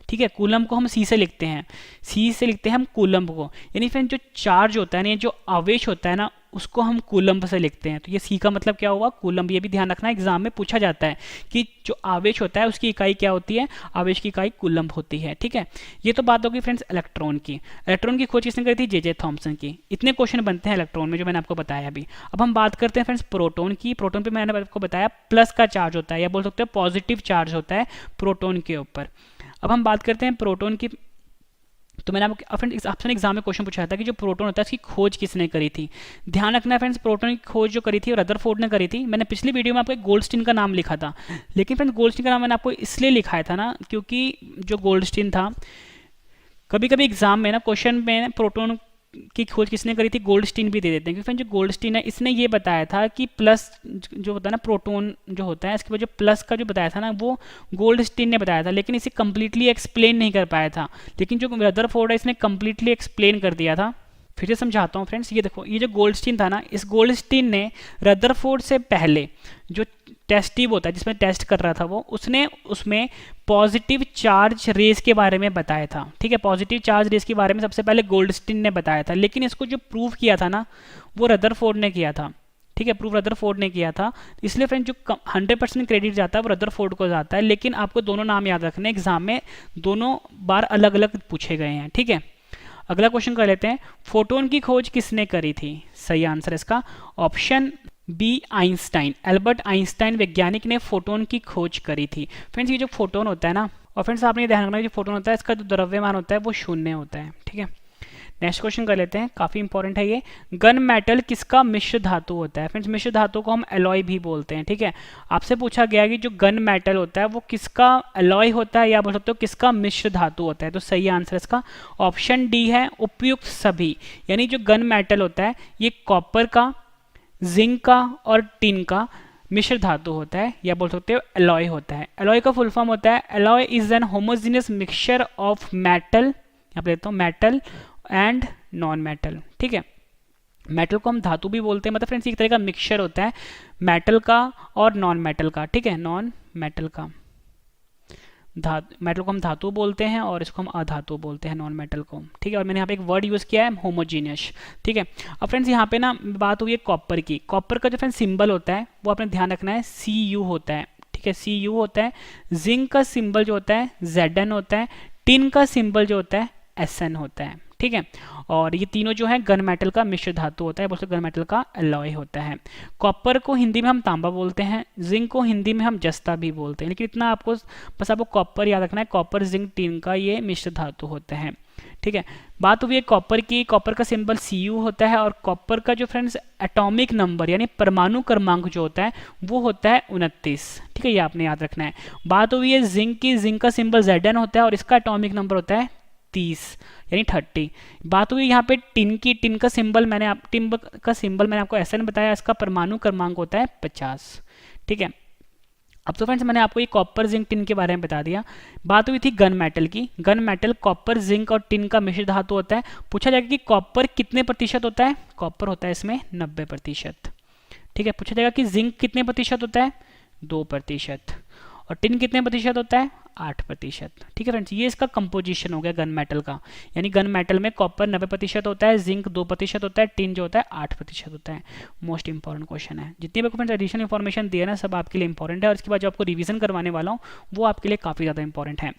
ठीक है। कूलम्ब को हम सी से लिखते हैं, सी से लिखते हैं हम कूलम्ब को, यानी फ्रेंड जो चार्ज होता है ना, जो आवेश होता है ना उसको हम कूलम्ब से लिखते हैं। तो ये सी का मतलब क्या हुआ, कूलम्ब। ये भी ध्यान रखना, एग्जाम में पूछा जाता है कि जो आवेश होता है उसकी इकाई क्या होती है, आवेश की इकाई कूलम्ब होती है, ठीक है। ये तो बात होगी फ्रेंड्स इलेक्ट्रॉन की। इलेक्ट्रॉन की खोज किसने करी थी, जे थॉमसन की। इतने क्वेश्चन बनते हैं इलेक्ट्रॉन में जो मैंने आपको बताया अभी। अब हम बात करते हैं फ्रेंड्स प्रोटॉन की। प्रोटॉन पे मैंने आपको बताया प्लस का चार्ज होता है या बोल सकते हो पॉजिटिव चार्ज होता है प्रोटॉन के ऊपर। अब हम बात करते हैं प्रोटॉन की। तो मैंने आपको फ्रेंड्स आपसे एग्जाम में क्वेश्चन पूछा था कि जो प्रोटॉन होता है इसकी खोज किसने करी थी। ध्यान रखना है फ्रेंड्स, प्रोटॉन की खोज जो करी थी वो रदरफोर्ड ने करी थी। मैंने पिछली वीडियो में आपको गोल्डस्टीन का नाम लिखा था, लेकिन फ्रेंड्स गोल्डस्टीन का नाम मैंने आपको इसलिए लिखाया था ना क्योंकि जो गोल्डस्टीन था, कभी कभी एग्जाम में ना क्वेश्चन में प्रोटॉन की खोज किसने करी थी गोल्डस्टीन भी दे देते हैं, क्योंकि जो गोल्डस्टीन है इसने ये बताया था कि प्लस जो होता है ना प्रोटॉन जो होता है इसके वजह प्लस का जो बताया था ना वो गोल्डस्टीन ने बताया था, लेकिन इसे कम्प्लीटली एक्सप्लेन नहीं कर पाया था। लेकिन जो रदरफोर्ड है इसने कम्प्लीटली एक्सप्लेन कर दिया था। फिर से समझाता हूँ फ्रेंड्स, ये देखो, ये जो गोल्डस्टीन था ना, इस गोल्डस्टीन ने रदरफोर्ड से पहले जो टेस्ट ट्यूब होता है जिसमें टेस्ट कर रहा था वो, उसने उसमें पॉजिटिव चार्ज रेस के बारे में बताया था, ठीक है। पॉजिटिव चार्ज रेस के बारे में सबसे पहले गोल्डस्टीन ने बताया था, लेकिन इसको जो प्रूव किया था ना वो रदरफोर्ड ने किया था, ठीक है। प्रूव रदरफोर्ड ने किया था। इसलिए फ्रेंड जो 100% क्रेडिट जाता है वो रदरफोर्ड को जाता है, लेकिन आपको दोनों नाम याद रखने, एग्जाम में दोनों बार अलग अलग पूछे गए हैं, ठीक है। अगला क्वेश्चन कर लेते हैं, फोटोन की खोज किसने करी थी। सही आंसर इसका option b Einstein. Albert Einstein वैज्ञानिक ने फोटोन की खोज करी थी। फ्रेंड्स ये जो फोटोन होता है ना, और फ्रेंड्स आपने ध्यान रखना जो फोटोन होता है इसका जो द्रव्यमान होता है वो शून्य होता है, ठीक है। नेक्स्ट क्वेश्चन कर लेते हैं, काफी इंपॉर्टेंट है ये। गन मेटल किसका मिश्र धातु होता है? फ्रेंड्स मिश्र धातु को हम एलॉय भी बोलते हैं, ठीक है। आपसे पूछा गया कि जो गन मेटल होता है वो किसका एलॉय होता है या बोल सकते हो किसका मिश्र धातु होता है? तो सही आंसर इसका ऑप्शन डी है, उपयुक्त सभी। यानी जो गन मेटल होता है ये कॉपर का, जिंक का और टिन का मिश्र धातु होता है या बोल सकते हो एलॉय होता है। एलॉय का फुल फॉर्म होता है alloy is an homogeneous mixture of metal, यहाँ पे लेता हूँ मेटल एंड नॉन मेटल, ठीक है। मेटल को हम धातु भी बोलते हैं, मतलब फ्रेंड्स एक तरह का मिक्सचर होता है मेटल का और नॉन मेटल का, ठीक है। नॉन मेटल का मेटल को हम धातु बोलते हैं और इसको हम अधातु बोलते हैं, नॉन मेटल को, ठीक है। और मैंने यहाँ पे एक वर्ड यूज़ किया है होमोजीनियस, ठीक है। अब फ्रेंड्स यहाँ पे ना बात हुई है कॉपर की। कॉपर का जो फ्रेंड्स सिंबल होता है वो आपने ध्यान रखना है Cu होता है, ठीक है, Cu होता है। जिंक का सिंबल जो होता है Zn होता है। टिन का सिंबल जो होता है Sn होता है, ठीक है। और ये तीनों जो है गन मेटल का मिश्र धातु होता है, बोलते गन मेटल का एलॉय होता है। कॉपर को हिंदी में हम तांबा बोलते हैं, जिंक को हिंदी में हम जस्ता भी बोलते हैं, लेकिन इतना आपको बस आपको कॉपर याद रखना है, कॉपर जिंक टिन का ये मिश्र धातु होता है, ठीक है। बात हुई है कॉपर की। कॉपर का सिंबल Cu होता है और कॉपर का जो फ्रेंड्स एटॉमिक नंबर यानी परमाणु क्रमांक जो होता है वो होता है 29, ठीक है, ये आपने याद रखना है। बात हुई है जिंक की। जिंक का सिंबल Zn होता है और इसका एटॉमिक नंबर होता है 30 यानी 30। बात हुई यहाँ पे टिन की। टिन का सिंबल मैंने आपको Sn बताया, इसका परमाणु क्रमांक होता है 50, ठीक है। अब तो फ्रेंड्स मैंने आपको ये कॉपर जिंक टिन के बारे में बता दिया। बात हुई थी गन मेटल की। गन मेटल कॉपर जिंक और टिन का मिश्र धातु होता है। पूछा जाएगा कि कॉपर कितने प्रतिशत होता है? कॉपर होता है इसमें 90%, ठीक है। पूछा जाएगा कि जिंक कितने प्रतिशत होता है? 2%। और टिन कितने प्रतिशत होता है? 8%, ठीक है फ्रेंड्स। ये इसका कंपोजिशन हो गया गन मेटल का, यानी गन मेटल में कॉपर 90% होता है, जिंक 2% होता है, टिन जो होता है 8% होता है। मोस्ट इंपॉर्टेंट क्वेश्चन है। जितनी भी फ्रेंड्स एडिशनल इन्फॉर्मेशन दिया ना सब आपके लिए इंपॉर्टेंट है, और इसके बाद जो आपको रिवीजन करवाने वाला हूँ वो आपके लिए काफी ज्यादा इंपॉर्टेंट है।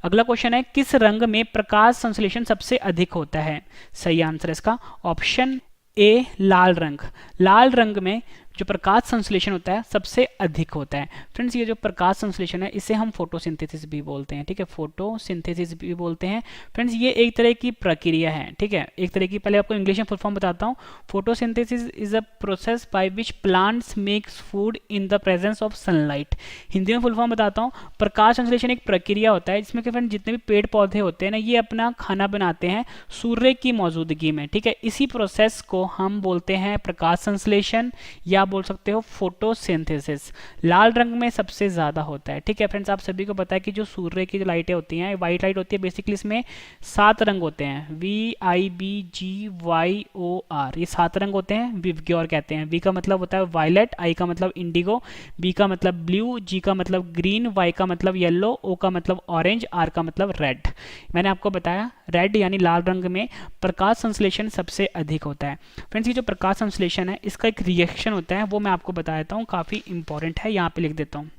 अगला क्वेश्चन है, किस रंग में प्रकाश संश्लेषण सबसे अधिक होता है? सही आंसर इसका ऑप्शन ए लाल रंग। लाल रंग में जो प्रकाश संश्लेषण होता है सबसे अधिक होता है। फ्रेंड्स ये जो प्रकाश संश्लेषण है इसे हम फोटोसिंथेसिस भी बोलते हैं, ठीक है, फोटोसिंथेसिस भी बोलते हैं। फ्रेंड्स ये एक तरह की प्रक्रिया है, ठीक है, एक तरह की। पहले आपको इंग्लिश में फुल फॉर्म बताता हूँ। Photosynthesis is a process by which plants makes food in the presence of sunlight. Hindi में फुल फॉर्म बताता हूँ। प्रकाश संश्लेषण एक प्रक्रिया होता है जिसमें कि फ्रेंड्स जितने भी पेड़ पौधे होते हैं ना ये अपना खाना बनाते हैं सूर्य की मौजूदगी में, ठीक है। इसी प्रोसेस को हम बोलते हैं प्रकाश संश्लेषण या बोल सकते हो फोटोसिंथेसिस। लाल रंग में सबसे ज्यादा होता है, ठीक है फ्रेंड्स। आप सभी को पता है कि जो सूर्य की जो लाइटें होती हैं व्हाइट लाइट होती है, बेसिकली इसमें 7 रंग होते हैं, VIBGYOR, ये 7 रंग होते हैं। विवग्योर कहते हैं। वी का मतलब होता है वायलेट, आई का मतलब इंडिगो, बी का मतलब ब्लू, जी का मतलब ग्रीन, वाई का मतलब येलो, ओ का मतलब ऑरेंज, आर का मतलब रेड। मैंने आपको बताया रेड यानी लाल रंग में प्रकाश संश्लेषण सबसे अधिक होता है। फ्रेंड्स ये जो प्रकाश संश्लेषण है इसका एक रिएक्शन होता है वो मैं आपको बता देता हूँ, काफी इंपॉर्टेंट है, यहाँ पे लिख देता हूँ।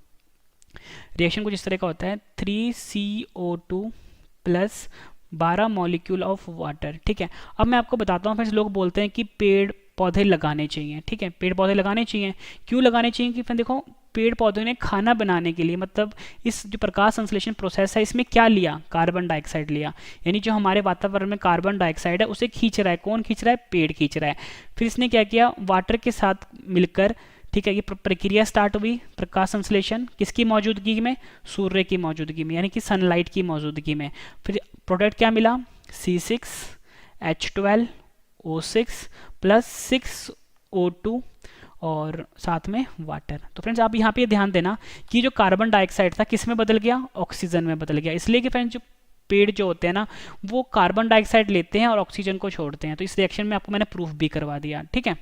रिएक्शन कुछ इस तरह का होता है, 3CO2 plus 12 molecule of water, ठीक है। अब मैं आपको बताता हूँ फ्रेंड्स, लोग बोलते हैं कि पेड़ पौधे लगाने चाहिए, ठीक है, पेड़ पौधे लगाने चाहिए। क्यों लगाने चाहिए? कि फिर देखो पेड़ पौधों ने खाना बनाने के लिए, मतलब इस जो प्रकाश संश्लेषण प्रोसेस है इसमें क्या लिया? कार्बन डाइऑक्साइड लिया, यानी जो हमारे वातावरण में कार्बन डाइऑक्साइड है उसे खींच रहा है। कौन खींच रहा है? पेड़ खींच रहा है। फिर इसने क्या किया? वाटर के साथ मिलकर, ठीक है, ये प्रक्रिया स्टार्ट हुई प्रकाश संश्लेषण किसकी मौजूदगी में? सूर्य की मौजूदगी में, यानी कि सनलाइट की मौजूदगी में। फिर प्रोडक्ट क्या मिला? C6H12O6 प्लस 6O2 और साथ में वाटर। तो फ्रेंड्स आप यहाँ पे ध्यान देना कि जो कार्बन डाइऑक्साइड था किस में बदल गया? ऑक्सीजन में बदल गया। इसलिए कि फ्रेंड्स जो पेड़ जो होते हैं ना वो कार्बन डाइऑक्साइड लेते हैं और ऑक्सीजन को छोड़ते हैं। तो इस रिएक्शन में आपको मैंने प्रूफ भी करवा दिया, ठीक है।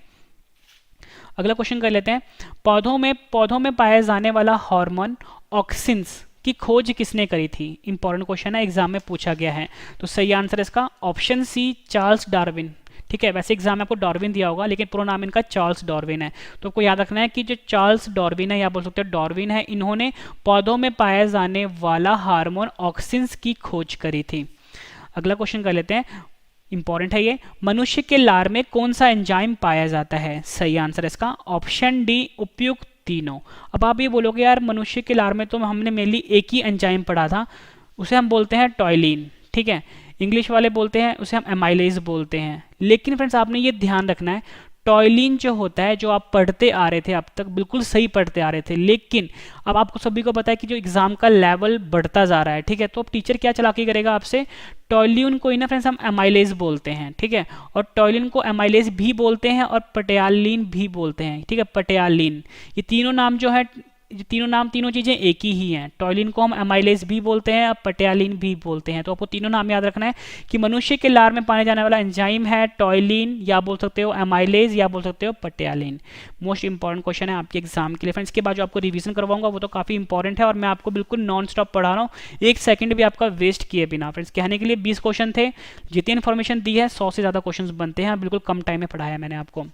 अगला क्वेश्चन कर लेते हैं, पौधों में पाया जाने वाला हार्मोन ऑक्सिन्स की खोज किसने करी थी? इंपॉर्टेंट क्वेश्चन है, एग्जाम में पूछा गया है। तो सही आंसर इसका ऑप्शन सी चार्ल्स डार्विन, ठीक है। वैसे एग्जाम में आपको डार्विन दिया होगा लेकिन पूरा नाम इनका चार्ल्स डार्विन है। तो आपको याद रखना है कि जो चार्ल्स डार्विन है या बोल सकते हैं डार्विन है, इन्होंने पौधों में पाया जाने वाला हार्मोन ऑक्सिन्स की खोज करी थी। अगला क्वेश्चन कर लेते हैं, इंपॉर्टेंट है ये, मनुष्य के लार में कौन सा एंजाइम पाया जाता है? सही आंसर इसका ऑप्शन डी उपयुक्त तीनों। अब आप ये बोलोगे यार मनुष्य के लार में तो हमने मेनली एक ही एंजाइम पढ़ा था, उसे हम बोलते हैं टॉयलिन, ठीक है। इंग्लिश वाले बोलते हैं उसे हम एमाइलेज बोलते हैं। लेकिन फ्रेंड्स आपने ये ध्यान रखना है, टॉयलिन जो होता है, जो आप पढ़ते आ रहे थे अब तक, बिल्कुल सही पढ़ते आ रहे थे, लेकिन अब आपको सभी को पता है कि जो एग्जाम का लेवल बढ़ता जा रहा है, ठीक है, तो अब टीचर क्या चालाकी करेगा आपसे, टॉयलिन को ही ना फ्रेंड्स हम एमाइलेज बोलते हैं, ठीक है, और टॉयलिन को एमाइलेज भी बोलते हैं और पटियालिन भी बोलते हैं, ठीक है, पटियालिन, ये तीनों नाम जो है, तीनों चीज़ें एक ही हैं। टॉयलिन को हम एमाइलेज भी बोलते हैं और पटियालिन भी बोलते हैं। तो आपको तीनों नाम याद रखना है कि मनुष्य के लार में पाने जाने वाला एंजाइम है टॉयलिन, या बोल सकते हो एमाइलेज, या बोल सकते हो पटियालिन। मोस्ट इंपॉर्टेंट क्वेश्चन है आपके एग्जाम के लिए फ्रेंड्स। के बाद जो आपको रिवीजन करवाऊंगा वो तो काफ़ी इंपॉर्टेंट है और मैं आपको बिल्कुल नॉन स्टॉप पढ़ा रहा हूँ, एक सेकंड भी आपका वेस्ट किए बिना। फ्रेंड्स कहने के लिए 20 क्वेश्चन थे, जितनी इन्फॉर्मेशन दी है 100 से ज़्यादा क्वेश्चन बनते हैं, बिल्कुल कम टाइम में पढ़ाया मैंने आपको।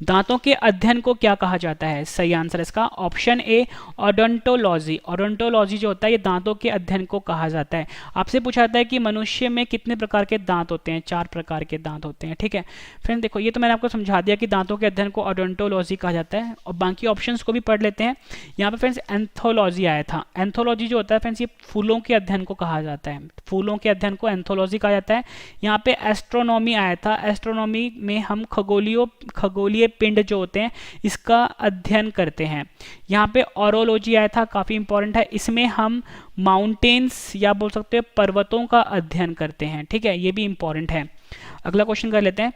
दांतों के अध्ययन को क्या कहा जाता है? सही आंसर इसका ऑप्शन ए ओडोंटोलॉजी। ओडोंटोलॉजी जो होता है ये दांतों के अध्ययन को कहा जाता है। आपसे पूछा जाता है कि मनुष्य में कितने प्रकार के दांत होते हैं? 4 प्रकार के दांत होते हैं, ठीक है फ्रेंड। देखो ये तो मैंने आपको समझा दिया कि दांतों के अध्ययन को ओडोंटोलॉजी कहा जाता है, और बाकी ऑप्शंस को भी पढ़ लेते हैं। यहाँ पे फ्रेंड्स एंथोलॉजी आया था। एंथोलॉजी जो होता है फ्रेंड्स ये फूलों के अध्ययन को कहा जाता है, फूलों के अध्ययन को एंथोलॉजी कहा जाता है। यहाँ पे एस्ट्रोनॉमी आया था। एस्ट्रोनॉमी में हम खगोलीय पिंड जो होते हैं इसका अध्ययन करते हैं। यहाँ पे ऑरोलॉजी आया था, काफ़ी इंपॉर्टेंट है, इसमें हम माउंटेन्स या बोल सकते हैं पर्वतों का अध्ययन करते हैं, ठीक है, ये भी इंपॉर्टेंट है। अगला क्वेश्चन कर लेते हैं।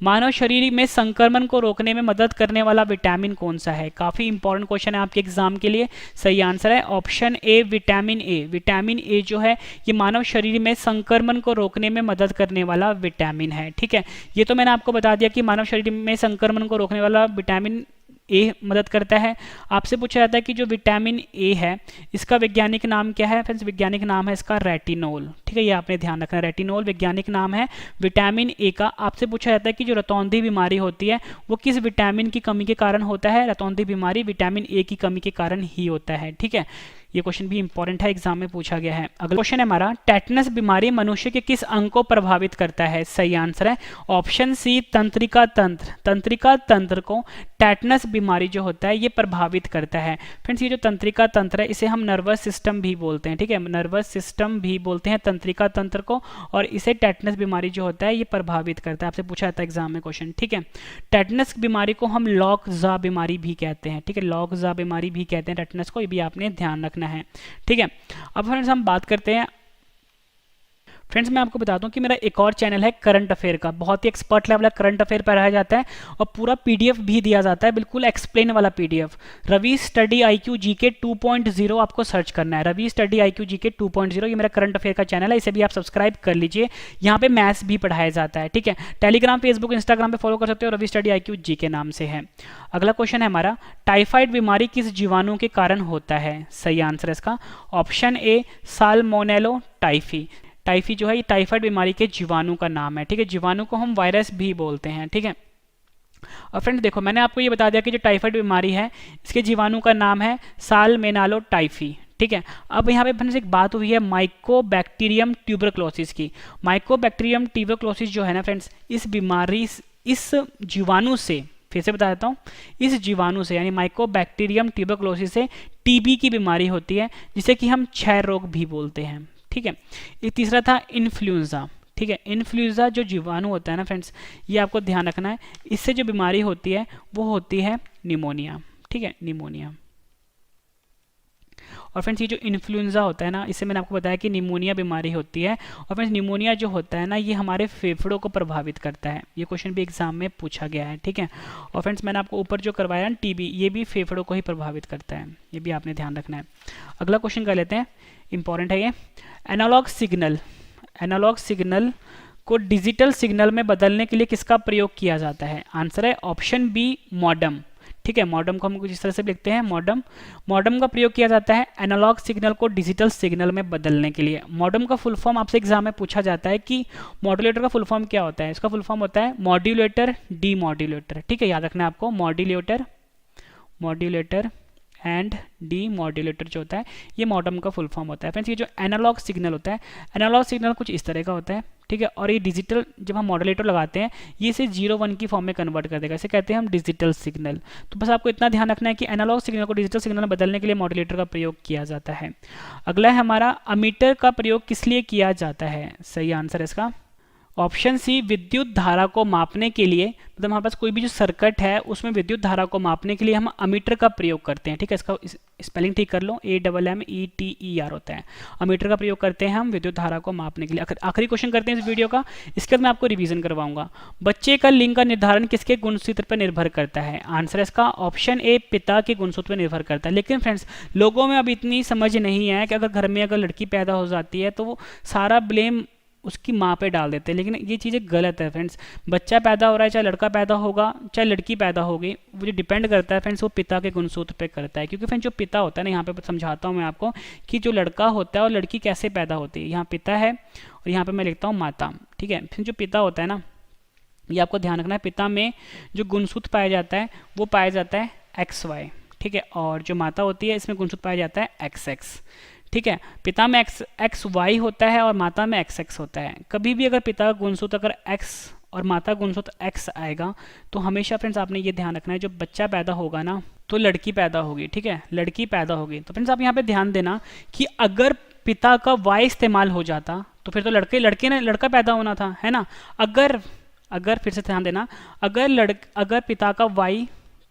मानव शरीर में संक्रमण को रोकने में मदद करने वाला विटामिन कौन सा है? काफी इंपॉर्टेंट क्वेश्चन है आपके एग्जाम के लिए। सही आंसर है option A vitamin A. Vitamin A जो है ये मानव शरीर में संक्रमण को रोकने में मदद करने वाला विटामिन है, ठीक है। ये तो मैंने आपको बता दिया कि मानव शरीर में संक्रमण को रोकने वाला विटामिन ए मदद करता है। आपसे पूछा जाता है कि जो विटामिन ए है इसका वैज्ञानिक नाम क्या है? फ्रेंड्स वैज्ञानिक नाम है इसका रेटिनोल, ठीक है, ये आपने ध्यान रखना है, रेटिनोल वैज्ञानिक नाम है विटामिन ए का। आपसे पूछा जाता है कि जो रतौंधी बीमारी होती है वो किस विटामिन की कमी के कारण होता है? रतौंधी बीमारी विटामिन ए की कमी के कारण ही होता है, ठीक है। ये क्वेश्चन भी इंपॉर्टेंट है, एग्जाम में पूछा गया है। अगला क्वेश्चन है हमारा, टेटनस बीमारी मनुष्य के किस अंग को प्रभावित करता है? सही आंसर है ऑप्शन सी तंत्रिका तंत्र। तंत्रिका तंत्र को टेटनस बीमारी जो होता है ये प्रभावित करता है। फ्रेंड्स ये जो तंत्रिका तंत्र है इसे हम नर्वस सिस्टम भी बोलते हैं, ठीक है, नर्वस सिस्टम भी बोलते हैं तंत्रिका तंत्र को, और इसे टेटनस बीमारी जो होता है ये प्रभावित करता है। आपसे पूछा जाता है एग्जाम में क्वेश्चन, ठीक है। टेटनस बीमारी को हम लॉकजा बीमारी भी कहते हैं, ठीक है, लॉकजा बीमारी भी कहते हैं टेटनस को, ये भी आपने ध्यान रखना है, ठीक है। अब फ्रेंड्स हम बात करते हैं। फ्रेंड्स मैं आपको बता दूं कि मेरा एक और चैनल है करंट अफेयर का, बहुत ही एक्सपर्ट लेवल का करंट अफेयर पढ़ाया जाता है और पूरा पीडीएफ भी दिया जाता है, बिल्कुल एक्सप्लेन वाला PDF. Ravi study IQ GK 2.0 आपको सर्च करना है, रवि स्टडी IQ जीके 2.0, ये मेरा करंट अफेयर का चैनल है, इसे भी आप सब्सक्राइब कर लीजिए। यहाँ पे मैथ्स भी पढ़ाया जाता है, ठीक है। टेलीग्राम, फेसबुक, इंस्टाग्राम पे फॉलो कर सकते हो, रवि स्टडी IQ जीके नाम से है। अगला क्वेश्चन है हमारा, टाइफाइड बीमारी किस जीवाणु के कारण होता है? सही आंसर है इसका ऑप्शन ए साल्मोनेलो टाइफी। टाइफी जो है ये टाइफाइड बीमारी के जीवाणु का नाम है, ठीक है, जीवाणु को हम वायरस भी बोलते हैं, ठीक है। और फ्रेंड्स देखो मैंने आपको ये बता दिया कि जो टाइफाइड बीमारी है इसके जीवाणु का नाम है साल्मोनेलो टाइफी, ठीक है। अब यहाँ पे फ्रेंड्स एक बात हुई है माइकोबैक्टीरियम ट्यूबरक्लोसिस की। माइकोबैक्टीरियम ट्यूबरक्लोसिस जो है ना फ्रेंड्स, इस बीमारी, इस जीवाणु से, फिर से बता देता हूँ, इस जीवाणु से यानी माइकोबैक्टीरियम ट्यूबरक्लोसिस से टीबी की बीमारी होती है, जिसे कि हम क्षय रोग भी बोलते हैं, ठीक है। एक तीसरा था इन्फ्लुएंजा, ठीक है। इन्फ्लुएंजा जो जीवाणु होता है ना फ्रेंड्स, ये आपको ध्यान रखना है, इससे जो बीमारी होती है वो होती है निमोनिया, ठीक है, निमोनिया। और फ्रेंड्स ये जो इन्फ्लुएंजा होता है ना, इससे मैंने आपको बताया कि निमोनिया बीमारी होती है। और फ्रेंड्स निमोनिया जो होता है ना ये हमारे फेफड़ों को प्रभावित करता है, ये क्वेश्चन भी एग्जाम में पूछा गया है, ठीक है। और फ्रेंड्स मैंने आपको ऊपर जो करवाया ना टीबी, ये भी फेफड़ों को ही प्रभावित करता है, ये भी आपने ध्यान रखना है। अगला क्वेश्चन कर लेते हैं, इंपॉर्टेंट है ये। एनालॉग सिग्नल, एनालॉग सिग्नल को डिजिटल सिग्नल में बदलने के लिए किसका प्रयोग किया जाता है? आंसर है ऑप्शन बी मॉडम, ठीक है। मॉडम को हम कुछ इस तरह से लिखते हैं, मॉडम। मॉडम का प्रयोग किया जाता है एनालॉग सिग्नल को डिजिटल सिग्नल में बदलने के लिए। मॉडम का फुल फॉर्म आपसे एग्जाम में पूछा जाता है कि मॉड्यूलेटर का फुल फॉर्म क्या होता है? इसका फुल फॉर्म होता है मॉड्यूलेटर डीमॉड्यूलेटर, ठीक है, याद रखना है आपको, modulator, modulator and D modulator जो होता है ये मॉडम का फुल फॉर्म होता है। फ्रेंड्स ये जो एनालॉग सिग्नल होता है, एनालॉग सिग्नल कुछ इस तरह का होता है, ठीक है। और ये डिजिटल जब हम मॉडुलेटर लगाते हैं ये इसे 0-1 की फॉर्म में कन्वर्ट कर देगा, इसे कहते हैं हम डिजिटल सिग्नल। तो बस आपको इतना ध्यान रखना है कि एनालॉग सिग्नल को डिजिटल सिग्नल में बदलने के लिए मॉडुलेटर का प्रयोग किया जाता है। अगला है हमारा अमीटर का प्रयोग किस लिए किया जाता है। सही आंसर है इसका ऑप्शन सी, विद्युत धारा को मापने के लिए, मतलब हमारे पास कोई भी जो सर्किट है उसमें विद्युत धारा को मापने के लिए हम अमीटर का प्रयोग करते हैं। ठीक है, इसका स्पेलिंग ठीक कर लो, AMMETER होता है। अमीटर का प्रयोग करते हैं हम विद्युत धारा को मापने के लिए। आखिरी क्वेश्चन करते हैं इस वीडियो का, इसके बाद मैं आपको रिवीजन करवाऊंगा। बच्चे का लिंग का निर्धारण किसके गुणसूत्र पर निर्भर करता है। आंसर है इसका ऑप्शन ए, पिता के गुणसूत्र पर निर्भर करता है। लेकिन फ्रेंड्स लोगों में अब इतनी समझ नहीं है कि अगर घर में अगर लड़की पैदा हो जाती है तो वो सारा ब्लेम उसकी माँ पे डाल देते हैं, लेकिन ये चीज़ें गलत है फ्रेंड्स। बच्चा पैदा हो रहा है, चाहे लड़का पैदा होगा चाहे लड़की पैदा होगी, वो जो डिपेंड करता है फ्रेंड्स वो पिता के गुणसूत्र पे करता है। क्योंकि फ्रेंड्स जो पिता होता है ना, यहाँ पे समझाता हूँ मैं आपको कि जो लड़का होता है और लड़की कैसे पैदा होती है। यहाँ पिता है और यहाँ पे मैं लिखता हूँ माता। ठीक है, फिर जो पिता होता है ना, ये आपको ध्यान रखना है, पिता में जो गुणसूत्र पाया जाता है वो पाया जाता है XY। ठीक है, और जो माता होती है इसमें गुणसूत्र पाया जाता है XX। ठीक है, पिता में XY होता है और माता में XX होता है। कभी भी अगर पिता का गुणसूत्र अगर X और माता गुणसूत्र X आएगा तो हमेशा फ्रेंड्स आपने ये ध्यान रखना है जो बच्चा पैदा होगा ना तो लड़की पैदा होगी। ठीक है, लड़की पैदा होगी। तो फ्रेंड्स आप यहाँ पे ध्यान देना कि अगर पिता का Y इस्तेमाल हो जाता तो फिर तो लड़के ने लड़का पैदा होना था, है ना। अगर फिर से ध्यान देना, अगर पिता का Y,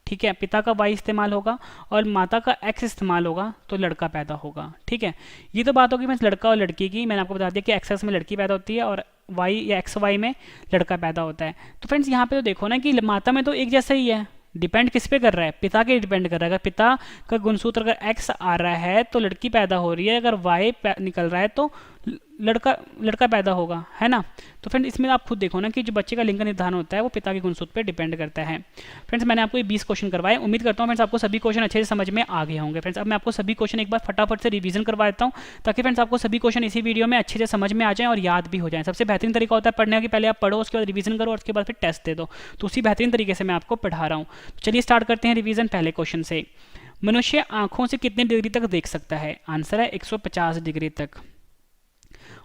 ठीक है, पिता का Y इस्तेमाल होगा और माता का X इस्तेमाल होगा तो लड़का पैदा होगा। ठीक है, ये तो बात होगी मैं लड़का और लड़की की। मैंने आपको बता दिया कि XX में लड़की पैदा होती है और Y या XY में लड़का पैदा होता है। तो फ्रेंड्स यहाँ पे तो देखो ना कि माता में तो एक जैसा ही है, डिपेंड किस पे कर रहा है, पिता के डिपेंड कर रहा है। अगर पिता का गुणसूत्र अगर X आ रहा है तो लड़की पैदा हो रही है, अगर Y निकल रहा है तो लड़का पैदा होगा, है ना। तो फ्रेंड्स इसमें आप खुद देखो ना कि जो बच्चे का लिंग का निर्धारण होता है वो पिता के गुणसूत्र पे डिपेंड करता है। फ्रेंड्स मैंने आपको ये 20 क्वेश्चन करवाए, उम्मीद करता हूँ फ्रेंड्स आपको सभी क्वेश्चन अच्छे से समझ में आ गए होंगे। फ्रेंड्स अब मैं आपको सभी क्वेश्चन एक बार फटाफट से रिवीजन करवा देता हूँ ताकि फ्रेंड्स आपको सभी क्वेश्चन इसी वीडियो में अच्छे से समझ में आ जाए और याद भी हो जाए। सबसे बेहतरीन तरीका होता है पढ़ने के पहले आप पढ़ो, उसके बाद रिवीजन करो और उसके बाद फिर टेस्ट दे दो। तो उसी बेहतरीन तरीके से मैं आपको पढ़ा रहा हूँ। चलिए स्टार्ट करते हैं रिवीजन पहले क्वेश्चन से। मनुष्य आंखों से कितने डिग्री तक देख सकता है। आंसर है 150 डिग्री तक।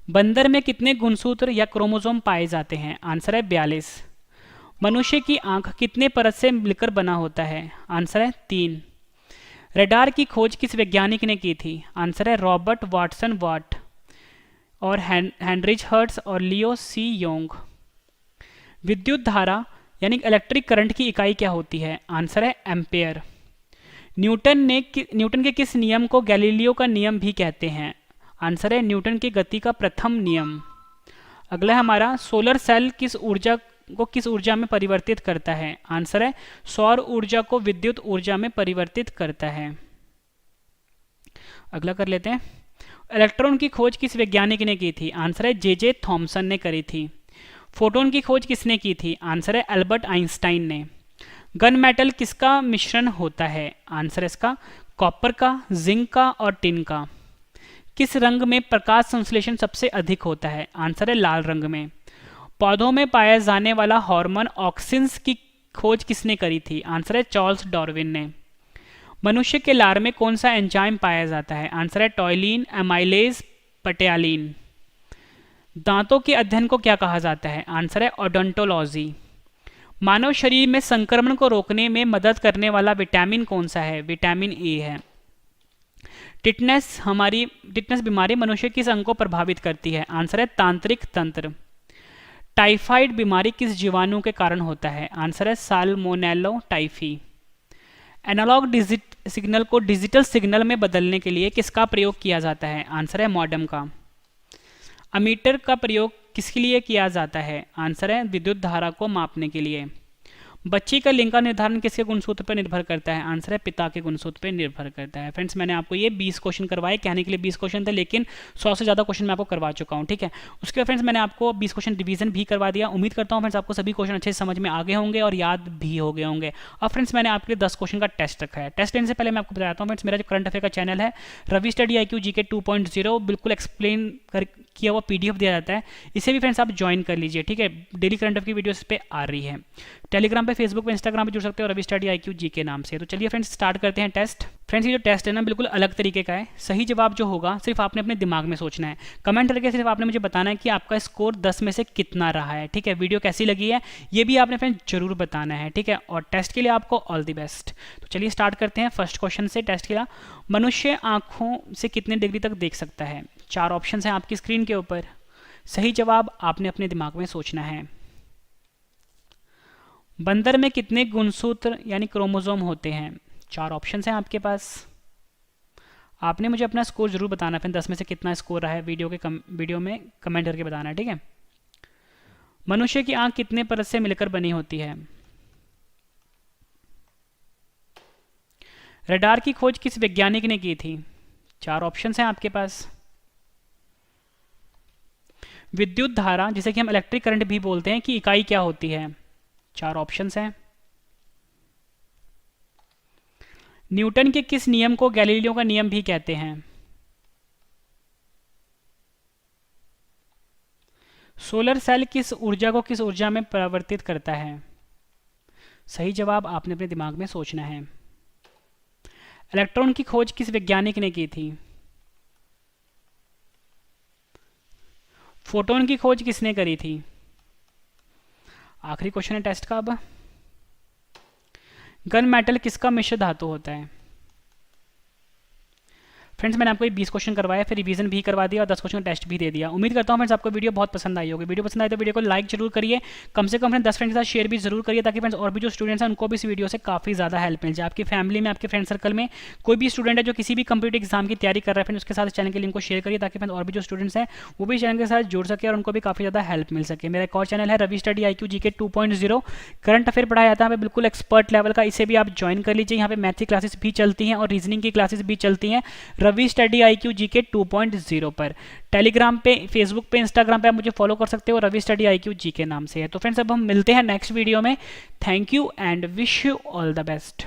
बंदर में कितने गुणसूत्र या क्रोमोसोम पाए जाते हैं। आंसर है 42। मनुष्य की आंख कितने परत से मिलकर बना होता है। आंसर है 3। रडार की खोज किस वैज्ञानिक ने की थी। आंसर है रॉबर्ट वाटसन वाट और हेनरिच हर्ट्ज और लियो सी योंग। विद्युत धारा यानी इलेक्ट्रिक करंट की इकाई क्या होती है। आंसर है एम्पेयर। न्यूटन के किस नियम को गैलीलियो का नियम भी कहते हैं। आंसर है न्यूटन की गति का प्रथम नियम। अगला है हमारा सोलर सेल किस ऊर्जा में परिवर्तित करता है। आंसर है सौर ऊर्जा को विद्युत ऊर्जा में परिवर्तित करता है। अगला कर लेते हैं, इलेक्ट्रॉन की खोज किस वैज्ञानिक ने की थी। आंसर है जे थॉमसन ने करी थी। फोटोन की खोज किसने की थी। आंसर है एल्बर्ट आइंस्टाइन ने। गन मेटल किसका मिश्रण होता है। आंसर है इसका कॉपर का, जिंक का और टिन का। किस रंग में प्रकाश संश्लेषण सबसे अधिक होता है। आंसर है लाल रंग में। पौधों में पाया जाने वाला हार्मोन ऑक्सिन्स की खोज किसने करी थी। आंसर है चार्ल्स डार्विन ने। मनुष्य के लार में कौन सा एंजाइम पाया जाता है। आंसर है टॉयलिन, एमाइलेज, पटेलिन। दांतों के अध्ययन को क्या कहा जाता है। आंसर है ओडोंटोलॉजी। मानव शरीर में संक्रमण को रोकने में मदद करने वाला विटामिन कौन सा है। विटामिन ए है। टिटनेस बीमारी मनुष्य किस अंग को प्रभावित करती है। आंसर है तांत्रिक तंत्र। टाइफाइड बीमारी किस जीवाणु के कारण होता है। आंसर है साल्मोनेला टाइफी। एनालॉग सिग्नल को डिजिटल सिग्नल में बदलने के लिए किसका प्रयोग किया जाता है। आंसर है मॉडेम का। अमीटर का प्रयोग किसके लिए किया जाता है। आंसर है विद्युत धारा को मापने के लिए। बच्ची का लिंग का निर्धारण किसके गुणसूत्र पर निर्भर करता है। आंसर है पिता के गुणसूत्र पर निर्भर करता है। फ्रेंड्स मैंने आपको ये 20 क्वेश्चन करवाए, कहने के लिए 20 क्वेश्चन थे लेकिन 100 से ज़्यादा क्वेश्चन मैं आपको करवा चुका हूँ। ठीक है, उसके बाद फ्रेंड्स मैंने आपको 20 क्वेश्चन रिवीजन भी करवा दिया। उम्मीद करता हूँ फ्रेंड्स आपको सभी क्वेश्चन अच्छे से समझ में आ गए होंगे और याद भी हो गए होंगे। अब फ्रेंड्स मैंने आपके लिए 10 क्वेश्चन का टेस्ट रखा है। टेस्ट लेने से पहले मैं आपको बताता हूँ फ्रेंड्स, मेरा जो करंट अफेयर का चैनल है रवि स्टडी IQ GK 2.0 बिल्कुल एक्सप्लेन किया हुआ PDF दिया जाता है, इसे भी फ्रेंड्स आप ज्वाइन कर लीजिए। ठीक है, डेली करंट अफेयर की वीडियोस पे आ रही है। टेलीग्राम पे, फेसबुक पे, इंस्टाग्राम पे जुड़ सकते हो रवि स्टडी IQ जी के नाम से। तो चलिए फ्रेंड्स स्टार्ट करते हैं टेस्ट। फ्रेंड्स ये जो टेस्ट है ना बिल्कुल अलग तरीके का है। सही जवाब जो होगा सिर्फ आपने अपने दिमाग में सोचना है। कमेंट करके सिर्फ आपने मुझे बताना है कि आपका स्कोर 10 में से कितना रहा है, ठीक है। वीडियो कैसी लगी है ये भी आपने फ्रेंड्स जरूर बताना है, ठीक है। और टेस्ट के लिए आपको ऑल द बेस्ट। तो चलिए स्टार्ट करते हैं फर्स्ट क्वेश्चन से टेस्ट के लिए। मनुष्य आंखों से कितने डिग्री तक देख सकता है? 4 ऑप्शन हैं आपकी स्क्रीन के ऊपर। सही जवाब आपने अपने दिमाग में सोचना है। बंदर में कितने गुणसूत्र यानी क्रोमोसोम होते हैं? 4 ऑप्शन हैं आपके पास। आपने मुझे अपना स्कोर जरूर बताना, फिर 10 में से कितना स्कोर रहा है वीडियो में कमेंट करके बताना है, ठीक है। मनुष्य की आंख कितने परत से मिलकर बनी होती है? रडार की खोज किस वैज्ञानिक ने की थी? 4 ऑप्शन हैं आपके पास। विद्युत धारा जिसे कि हम इलेक्ट्रिक करंट भी बोलते हैं की इकाई क्या होती है? 4 ऑप्शन हैं। न्यूटन के किस नियम को गैलीलियो का नियम भी कहते हैं? सोलर सेल किस ऊर्जा को किस ऊर्जा में परिवर्तित करता है? सही जवाब आपने अपने दिमाग में सोचना है। इलेक्ट्रॉन की खोज किस वैज्ञानिक ने की थी? फोटोन की खोज किसने करी थी? आखिरी क्वेश्चन है टेस्ट का अब। गन मेटल किसका मिश्र धातु होता है? फ्रेंड्स मैंने आपको 20 क्वेश्चन करवाया, फिर रिवीजन भी करवा दिया और 10 क्वेश्चन का टेस्ट भी दे दिया। उम्मीद करता हूं फ्रेंड्स आपको वीडियो बहुत पसंद आई होगी। वीडियो पसंद आए तो वीडियो को लाइक जरूर करिए, कम से कम फ्रेंड्स 10 फ्रेंड्स के साथ शेयर भी जरूर करिए, ताकि फ्रेंड्स और भी जो स्टूडेंट्स हैं उनको भी इस वीडियो से काफ़ी ज़्यादा हेल्प मिल जाए। आपकी फैमिली में, आपके फ्रेंड सर्कल में कोई भी स्टूडेंट है जो किसी भी कंप्यूटर एग्जाम की तैयारी कर रहा है, फ्रेंड्स उसके साथ चैनल के लिंक को शेयर करिए, ताकि फ्रेंड्स और भी जो स्टूडेंट्स हैं वो भी चैनल के साथ जुड़ सके और उनको भी काफ़ी ज़्यादा हेल्प मिल सके। मेरा एक और चैनल है Ravi study IQ GK 2.0, current affair पढ़ाया जाता है हमें बिल्कुल एक्सपर्ट लेवल का। इसे भी आप ज्वाइन कर लीजिए। यहाँ पे मैथ की क्लासेस भी चलती हैं और रीजनिंग की क्लासेस भी चलती हैं रवि स्टडी IQ GK 2.0 पर। टेलीग्राम पे, फेसबुक पे, इंस्टाग्राम पे आप मुझे फॉलो कर सकते हो, रवि स्टडी IQ जी के नाम से है। तो फ्रेंड्स अब हम मिलते हैं नेक्स्ट वीडियो में। Thank you and wish you all the best.